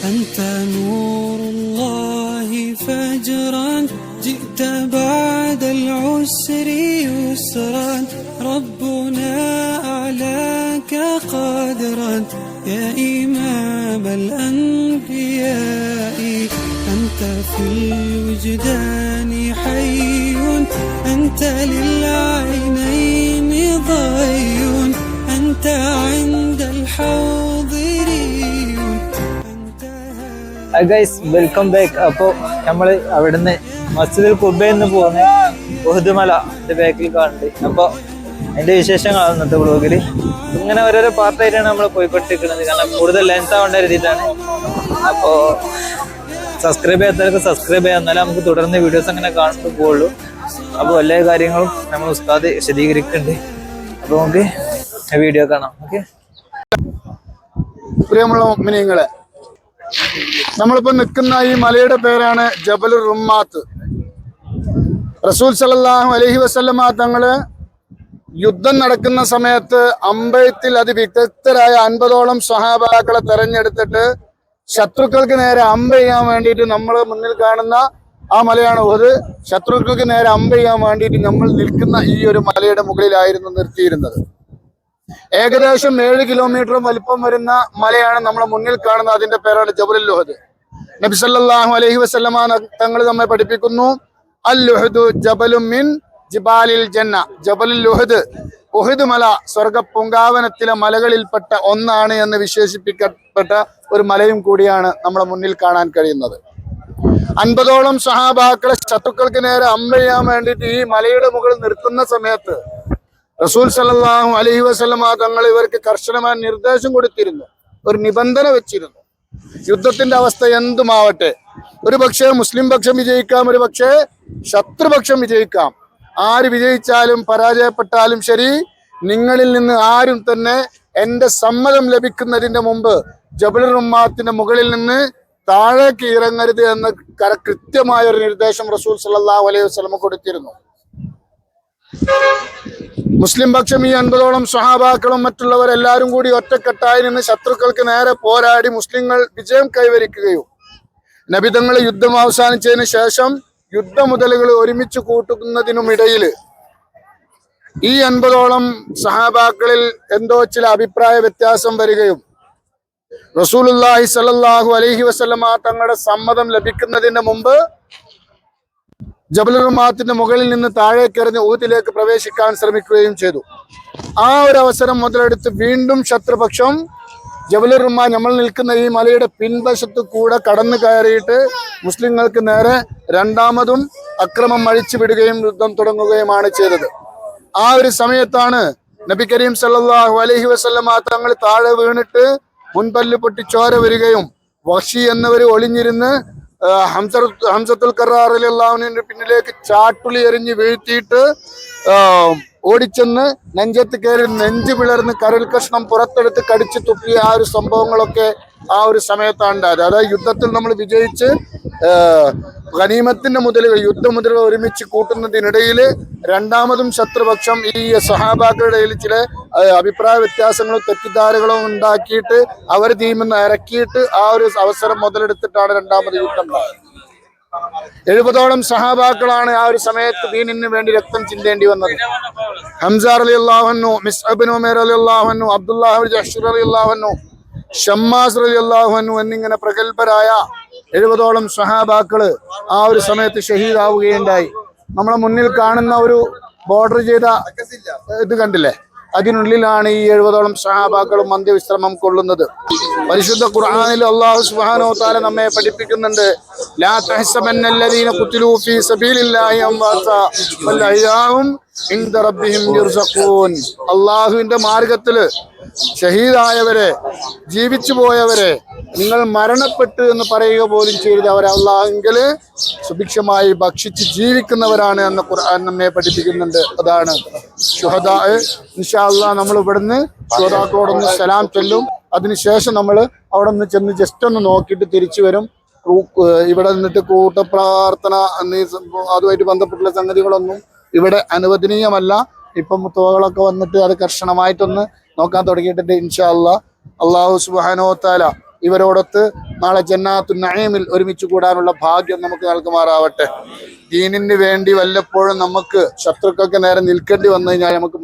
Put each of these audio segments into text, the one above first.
أنت نور الله فجرا جئت بعد العسر يسرا ربنا أعلاك قدرا يا إمام الأنبياء أنت في الوجدان حي أنت للعينين ضي أنت عند الحاضرين guys welcome back. അപ്പോൾ നമ്മൾ അവിടുന്ന് മസ്ജിദുൽ ഖുബയിൽ പോകുന്ന ഉഹുദ് ബാക്കിൽ കാണുന്നുണ്ട്. അപ്പോൾ അതിന്റെ വിശേഷങ്ങളാണ് ഇന്നത്തെ വ്ളോഗിൽ. ഇങ്ങനെ ഓരോരോ പാർട്ടായിട്ടാണ് നമ്മൾ പോയിക്കൊണ്ടിരിക്കുന്നത്. കാരണം കൂടുതൽ ലെങ്ത് ആവേണ്ട രീതിയിലാണ്. അപ്പോൾ സബ്സ്ക്രൈബ് ചെയ്യാത്തവർക്ക് സബ്സ്ക്രൈബ് ചെയ്യാം, എന്നാലും നമുക്ക് തുടർന്ന് വീഡിയോസ് അങ്ങനെ കാണുമ്പോൾ പോകുള്ളൂ. അപ്പോൾ എല്ലാ കാര്യങ്ങളും നമ്മൾ ഉസ്താദ് വിശദീകരിക്കുന്നുണ്ട്. അപ്പോൾ നമുക്ക് വീഡിയോ കാണാം. ഓക്കെ, പ്രിയമുള്ള മുഅ്മിനീങ്ങളെ, നമ്മളിപ്പോ നിൽക്കുന്ന ഈ മലയുടെ പേരാണ് ജബലുർ റുമ്മാത്ത്. റസൂൽ സല്ലല്ലാഹു അലൈഹി വസല്ലമ തങ്ങള് യുദ്ധം നടക്കുന്ന സമയത്ത് അമ്പയത്തിൽ അതിവിദഗ്ധരായ 50ഓളം സ്വഹാബാക്കളെ തെരഞ്ഞെടുത്തിട്ട് ശത്രുക്കൾക്ക് നേരെ അമ്പ ചെയ്യാൻ വേണ്ടിയിട്ട് നമ്മൾ മുന്നിൽ കാണുന്ന ആ മലയാണ് ഉഹദ്. ശത്രുക്കൾക്ക് നേരെ അമ്പ ചെയ്യാൻ വേണ്ടിയിട്ട് നമ്മൾ നിൽക്കുന്ന ഈ ഒരു മലയുടെ മുകളിലായിരുന്നു നിർത്തിയിരുന്നത്. ഏകദേശം 7 കിലോമീറ്റർ വലിപ്പം വരുന്ന മലയാണ് നമ്മളെ മുന്നിൽ കാണുന്നത്. അതിന്റെ പേരാണ് ജബലുൽ ഉഹദ്. നബി സല്ലല്ലാഹു അലൈഹി വസല്ലമ തങ്ങൾ നമ്മെ പഠിപ്പിക്കുന്നു, അൽ ഉഹദു ജബലുൻ മിൻ ജിബാലിൽ ജന്ന. ജബലുൽ ഉഹദ്, ഉഹദ് മല സ്വർഗ പൂങ്കാവനത്തിലെ മലകളിൽപ്പെട്ട ഒന്നാണ് എന്ന് വിശേഷിപ്പിക്കപ്പെട്ട ഒരു മലയും കൂടിയാണ് നമ്മളെ മുന്നിൽ കാണാൻ കഴിയുന്നത്. 50ഓളം സഹാബാക്കളെ ശത്രുക്കൾക്ക് നേരെ അമ്പ ചെയ്യാൻ വേണ്ടിയിട്ട് ഈ മലയുടെ മുകളിൽ നിർത്തുന്ന സമയത്ത് റസൂൽ സല്ലല്ലാഹു അലൈഹി വസല്ലമ തങ്ങൾ ഇവർക്ക് കർശനമായ നിർദ്ദേശം കൊടുത്തിരുന്നു, ഒരു നിബന്ധന വെച്ചിരുന്നു. യുദ്ധത്തിന്റെ അവസ്ഥ എന്തുമാവട്ടെ, ഒരു പക്ഷേ മുസ്ലിം പക്ഷം വിജയിക്കാം, ഒരു പക്ഷേ ശത്രുപക്ഷം വിജയിക്കാം. ആര് വിജയിച്ചാലും പരാജയപ്പെട്ടാലും ശരി, നിങ്ങളിൽ നിന്ന് ആരും തന്നെ എന്റെ സമ്മതം ലഭിക്കുന്നതിന്റെ മുമ്പ് ജബലുർ റുമ്മാത്തിന്റെ മുകളിൽ നിന്ന് താഴേക്ക് ഇറങ്ങരുത് എന്ന് കൃത്യമായ ഒരു നിർദ്ദേശം റസൂൽ സല്ലല്ലാഹു അലൈഹി വസല്ലമ കൊടുത്തിരുന്നു. മുസ്ലിം പക്ഷം ഈ 50ഓളം സ്വഹാബാക്കളും മറ്റുള്ളവരെല്ലാരും കൂടി ഒറ്റക്കെട്ടായി നിന്ന് ശത്രുക്കൾക്ക് നേരെ പോരാടി മുസ്ലിങ്ങൾ വിജയം കൈവരിക്കുകയും നബിതങ്ങൾ യുദ്ധം അവസാനിച്ചതിന് ശേഷം യുദ്ധമുതലുകൾ ഒരുമിച്ച് കൂട്ടുന്നതിനുമിടയിൽ ഈ 50ഓളം സഹാബാക്കളിൽ എന്തോ ചില അഭിപ്രായ വ്യത്യാസം വരികയും റസൂലുള്ളാഹി സ്വല്ലല്ലാഹു അലൈഹി വസല്ലമ തങ്ങളുടെ സമ്മതം ലഭിക്കുന്നതിന് മുമ്പ് ജബലുർ റുമ്മാത്തിന്റെ മുകളിൽ നിന്ന് താഴേക്കെറിഞ്ഞ് ഊഹദിലേക്ക് പ്രവേശിക്കാൻ ശ്രമിക്കുകയും ചെയ്തു. ആ ഒരു അവസരം മുതലെടുത്ത് വീണ്ടും ശത്രുപക്ഷം ജബലുർ റുമ്മാ, നമ്മൾ നിൽക്കുന്ന ഈ മലയുടെ പിൻവശത്ത് കൂടെ കടന്നു കയറിയിട്ട് മുസ്ലിങ്ങൾക്ക് നേരെ രണ്ടാമതും അക്രമം അഴിച്ചു വിടുകയും യുദ്ധം തുടങ്ങുകയുമാണ് ചെയ്തത്. ആ ഒരു സമയത്താണ് നബി കരീം സല്ലല്ലാഹു അലൈഹി വസല്ലമ തങ്ങൾ താഴെ വീണിട്ട് മുൻപല്ല് പൊട്ടി ചോര വരികയും വഹ്ശി എന്നവർ ഒളിഞ്ഞിരുന്ന് ഹംസത്തുൽ ഖറാർ റളിയല്ലാഹു അൻഹുവിന്റെ പിന്നിലേക്ക് ചാട്ടുളി എറിഞ്ഞ് വീഴ്ത്തിയിട്ട് ഓടിച്ചെന്ന് നെഞ്ചത്ത് കയറി നെഞ്ച് പിളർന്ന് കരൽ കഷ്ണം പുറത്തെടുത്ത് കടിച്ചു തുപ്പിയ ആ ഒരു സംഭവങ്ങളൊക്കെ ആ ഒരു സമയത്താണ് ഉണ്ടായത്. അതായത് യുദ്ധത്തിൽ നമ്മൾ വിജയിച്ച് ഗനീമത്തിന്റെ മുതലുകൾ, യുദ്ധമുതലുകൾ ഒരുമിച്ച് കൂട്ടുന്നതിനിടയിൽ രണ്ടാമതും ശത്രുപക്ഷം ഈ സഹാബാക്കളുടെ ഇടയിൽ ചില അഭിപ്രായ വ്യത്യാസങ്ങളും തെറ്റിദ്ധാരകളും ഉണ്ടാക്കിയിട്ട് അവർ തീമെന്ന് ഇറക്കിയിട്ട് ആ ഒരു അവസരം മുതലെടുത്തിട്ടാണ് രണ്ടാമത് യുദ്ധം ഉണ്ടായത്. 70ഓളം സഹാബാക്കളാണ് ആ ഒരു സമയത്ത് ദീനിന് വേണ്ടി രക്തം ചിന്തേണ്ടി വന്നത്. ഹംസ റളിയല്ലാഹു അൻഹു, മിസ്അബ് ബിൻ ഉമൈർ റളിയല്ലാഹു അൻഹു, അബ്ദുല്ലാഹ് ബിൻ ജഹ്ഷ് റളിയല്ലാഹു അൻഹു, ഷമ്മാസ് റളിയല്ലാഹു അൻഹു എന്നിങ്ങനെ പ്രഗത്ഭരായ 70ഓളം സഹാബാക്കള് ആ ഒരു സമയത്ത് ഷഹീദാവുകയുണ്ടായി. നമ്മളെ മുന്നിൽ കാണുന്ന ഒരു ബോർഡർ ചെയ്ത ഇത് കണ്ടില്ലേ, അതിനുള്ളിലാണ് ഈ 70ഓളം സഹാബാക്കളും അന്ത്യവിശ്രമം കൊള്ളുന്നത്. പരിശുദ്ധ ഖുർആനിൽ അല്ലാഹു സുബ്ഹാനഹു വ തആല നമ്മെ പഠിപ്പിക്കുന്നുണ്ട്, ലാ തഹ്സബന്നല്ലദീന ഖുതിലൂ ഫീ സബീലില്ലാഹി അംവാതാ ബൽ അഹ്യാഉൻ ഇൻദ റബ്ബിഹിം യുർസഖൂൻ. അല്ലാഹുവിന്റെ മാർഗത്തിൽ ഷഹീദായവരെ, ജീവിച്ചു പോയവരെ നിങ്ങൾ മരണപ്പെട്ടു എന്ന് പറയുക പോലും ചെയ്ത് അവർ അല്ലാഹുവിൽ സുഭിക്ഷമായി ഭക്ഷിച്ച് ജീവിക്കുന്നവരാണ് എന്ന് ഖുർആൻ നമ്മെ പഠിപ്പിക്കുന്നുണ്ട്. അതാണ് ശുഹദാ. ഇൻഷാ അല്ലാഹ് നമ്മൾ ഇവിടുന്ന് ശുഹദാക്കളോടൊന്ന് സലാം ചൊല്ലും. അതിനുശേഷം നമ്മൾ അവിടെ നിന്ന് ചെന്ന് ജസ്റ്റ് ഒന്ന് നോക്കിയിട്ട് തിരിച്ചു വരും. ഇവിടെ നിന്നിട്ട് കൂട്ടപ്രാർത്ഥന അതുമായിട്ട് ബന്ധപ്പെട്ടുള്ള സംഗതികളൊന്നും ഇവിടെ അനുവദനീയമല്ല. ഇപ്പം തുകകളൊക്കെ വന്നിട്ട് അത് കർശനമായിട്ടൊന്ന് നോക്കാൻ തുടങ്ങിയിട്ടുണ്ട്. ഇൻഷാ അല്ലാഹ് അല്ലാഹു സുബ്ഹാനഹു വ തആല ഇവരോടൊത്ത് നാളെ ജന്നാത്തുൻ നഈമിൽ ഒരുമിച്ച് കൂടാനുള്ള ഭാഗ്യം നമുക്ക് നൽകുമാറാവട്ടെ. ദീനിന് വേണ്ടി വല്ലപ്പോഴും നമുക്ക് ശത്രുക്കൾക്ക് നേരെ നിൽക്കേണ്ടി വന്നു കഴിഞ്ഞാൽ നമുക്ക്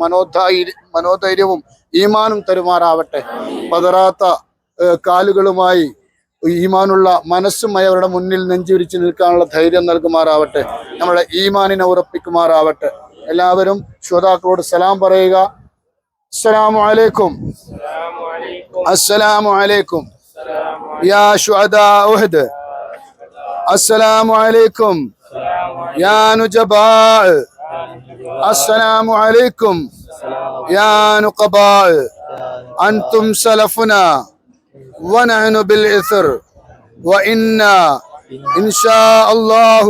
മനോധൈര്യവും ഈമാനും തരുമാറാവട്ടെ. പതറാത്ത കാലുകളുമായി ഈമാനുള്ള മനസ്സുമായി അവരുടെ മുന്നിൽ നെഞ്ചുരിച്ച് നിൽക്കാനുള്ള ധൈര്യം നൽകുമാറാവട്ടെ. നമ്മുടെ ഈമാനിനെ ഉറപ്പിക്കുമാറാവട്ടെ. എല്ലാവരും ശ്രോതാക്കളോട് സലാം പറയുക. അസ്സലാമു അലൈക്കും, അസ്സലാമു അലൈക്കും യാ ശുഹദാ ഉഹദ്, അസ്സലാമു അലൈക്കും യാ നുജബാ, അസ്സലാമു അലൈക്കും യാ നുഖബാ. അൻതും സലഫുനാ ونحن بالإثر وإنا إن شاء الله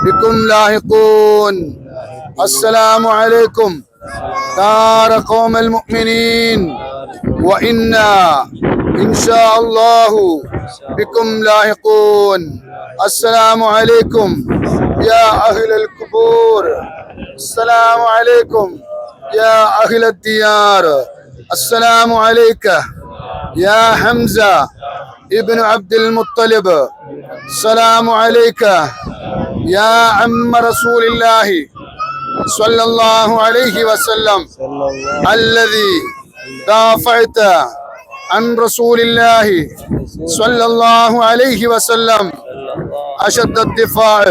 بكم لاحقون. السلام عليكم دار قوم المؤمنين وإنا إن شاء الله بكم لاحقون. السلام عليكم يا أهل القبور، السلام عليكم يا أهل الديار، السلام عليك يا حمزة ابن عبد المطلب، السلام عليك يا عم رسول الله صلى الله عليه وسلم الذي دافعت عن رسول الله صلى الله عليه وسلم أشد الدفاع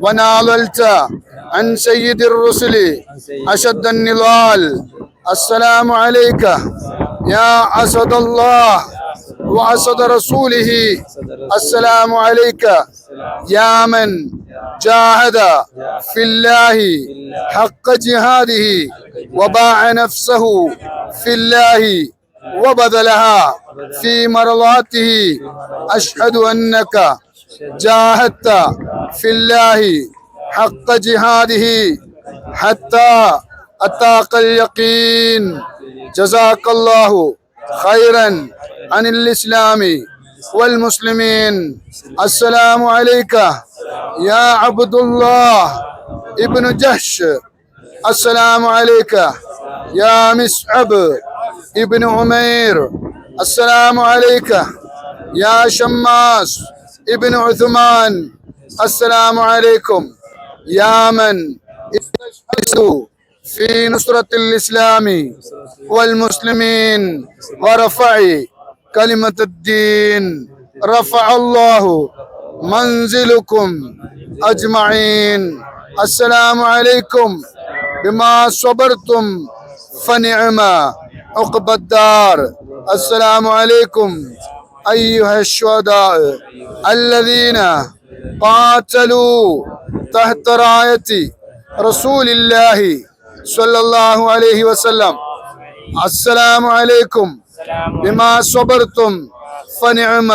وناضلت عن سيد الرسل أشد النضال. السلام عليك يا أسد الله وأسد رسوله، السلام عليك يا من جاهد في الله حق جهاده وباع نفسه في الله وبذلها في مرضاته. أشهد أنك جاهدت في الله حق جهاده حتى أتاك اليقين. جزاك الله خيرا عن الإسلام والمسلمين. السلام عليك يا عبد الله ابن جحش، السلام عليك يا مصعب ابن عمير، السلام عليك يا شماس ابن عثمان، السلام عليكم يا من في نصرة الإسلام والمسلمين ورفع كلمة الدين. رفع الله منزلكم أجمعين. السلام عليكم بما صبرتم فنعم عقبى الدار. السلام عليكم أيها الشهداء الذين قاتلوا تحت راية رسول الله صلى الله عليه وسلم. السلام عليكم بما صبرتم فنعم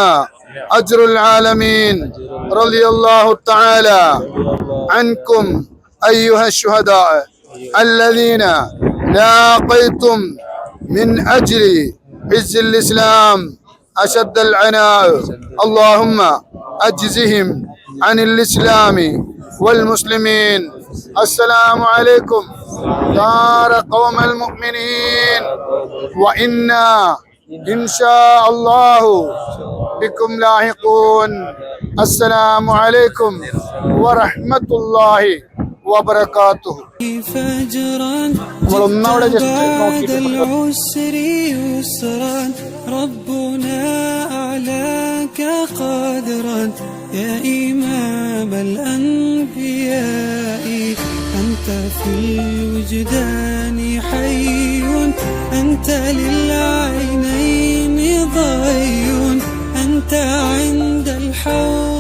أجر العالمين. رضي الله تعالى عنكم أيها الشهداء الذين لاقيتم من أجل عز الإسلام أشد العناء. اللهم أجزهم عن الإسلام والمسلمين. السلام عليكم دار قوم المؤمنين وإنا إن شاء الله بكم لاحقون. السلام عليكم ورحمة الله وبركاته. فجرا നമ്മളൊന്നാമത് just بعد العسر يسرا ربنا أعلاك قدرا يا إمام الأنبياء. أنت في الوجدان حي، أنت للعينين ضي، أنت عند الحوض